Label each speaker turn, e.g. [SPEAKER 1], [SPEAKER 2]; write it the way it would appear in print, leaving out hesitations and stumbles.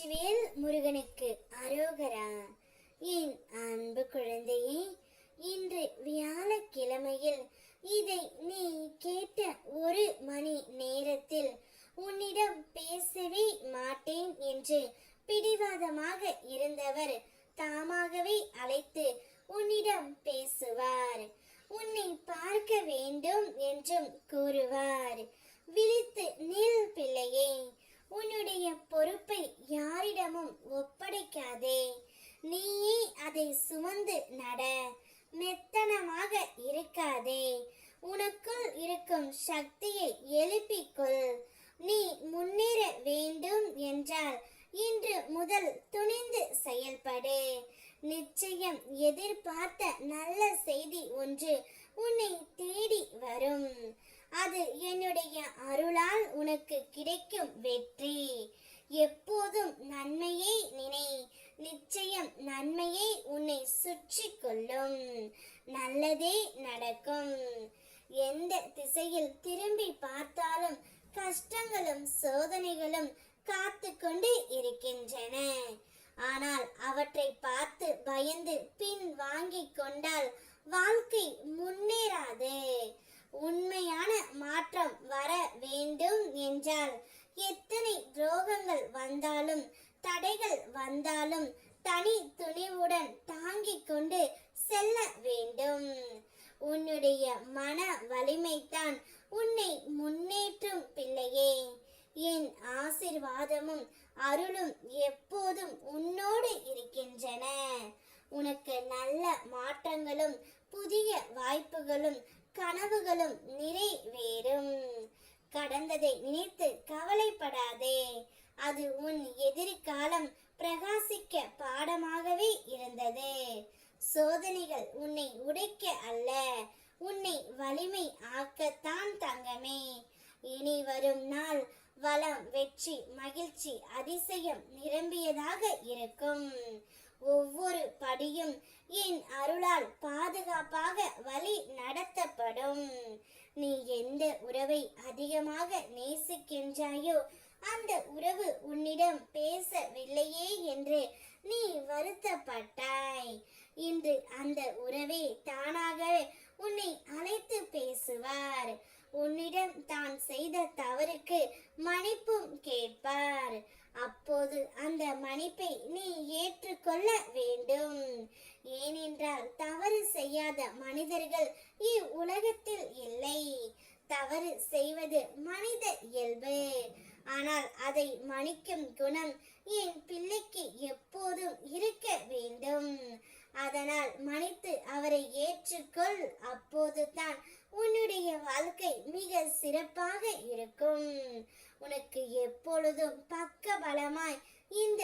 [SPEAKER 1] வெற்றிவேல் முருகனுக்கு அரோகரா. என் அன்பு குழந்தையே, இன்று வியாழக்கிழமையில் இதை நீ கேட்ட ஒரு மணி நேரத்தில் உன்னிடம் பேசவே மாட்டேன் என்று பிடிவாதமாக இருந்தவர் தாமாகவே அழைத்து உன்னிடம் பேசுவார். உன்னை பார்க்க வேண்டும் என்றும் கூறுவார். விழித்து நில் பிள்ளையே, உன்னுடைய பொறுப்பை யாரிடமும் ஒப்படைக்காதே. நீயே அதை சுமந்து நட. மெத்தனமாக இருக்காதே. உனக்குள் இருக்கும் சக்தியை எழுப்பிக்கொள். நீ முன்னேற வேண்டும் என்றால் இன்று முதல் துணிந்து செயல்படு. நிச்சயம் எதிர்பார்த்த நல்ல செய்தி ஒன்று உன்னை தேடி வரும். அது என்னுடைய அருளால் உனக்கு கிடைக்கும் வெற்றி. எப்போதும் நன்மையை நினை. நிச்சயம் நன்மையை உன்னை சுற்றி கொள்ளும். நல்லதே நடக்கும். எந்த திசையில் திரும்பி பார்த்தாலும் கஷ்டங்களும் சோதனைகளும் காத்து கொண்டு இருக்கின்றன. ஆனால் அவற்றை பார்த்து பயந்து பின் வாங்கி கொண்டால் வாழ்க்கை முன்னேறாது. உண்மையான மாற்றம் வர வேண்டும் என்றால் எத்தனை துரோகங்கள் வந்தாலும் தடைகள் வந்தாலும் தனி துணிவுடன் தாங்கிக் கொண்டு செல்ல வேண்டும். உன்னுடைய மன வலிமைதான் உன்னை முன்னேற்றும் பிள்ளையே. என் ஆசீர்வாதமும் அருளும் எப்போதும் உன்னோடு இருக்கின்றன. உனக்கு நல்ல மாற்றங்களும் புதிய வாய்ப்புகளும் கனவுகளும் நிறைவேறும். கடந்ததை நினைத்து கவலைப்படாதே. அது உன் எதிர்காலம் பிரகாசிக்க பாடமாகவே இருந்தது. சோதனைகள் உன்னை உடைக்க அல்ல, உன்னை வலிமை ஆக்கத்தான் தங்கமே. இனி வரும் நாள் வளம், வெற்றி, மகிழ்ச்சி, அதிசயம் நிரம்பியதாக இருக்கும். ஒவ்வொரு படியும் என் அருளால் பாதுகாப்பாக வழி நடத்தப்படும். நீ எந்த உறவை அதிகமாக நேசிக்கின்றாயோ அந்த உறவு உன்னிடம் பேசவில்லையே என்று நீ வருத்தப்பட்டாய். இன்று அந்த உறவே தானாக உன்னை அழைத்து பேசுவார். உன்னிடம் தான் செய்த தவறுக்கு மன்னிப்பும் கேட்பார். அப்போது அந்த மன்னிப்பை நீ ஏற்றுக்கொள்ள வேண்டும். ஏனென்றால் தவறு செய்யாத மனிதர்கள் இவ்வுலகத்தில் இல்லை. தவறு செய்வது மனித இயல்பு. ஆனால் அதை மன்னிக்கும் குணம் என் பிள்ளைக்கு எப்போதும் இருக்க வேண்டும். அதனால் மன்னித்து அவரை ஏற்றுக்கொள். அப்போதுதான் உன்னுடைய வாழ்க்கை மிக சிறப்பாக இருக்கும். உனக்கு எப்பொழுதும் பக்க பலமாய் இந்த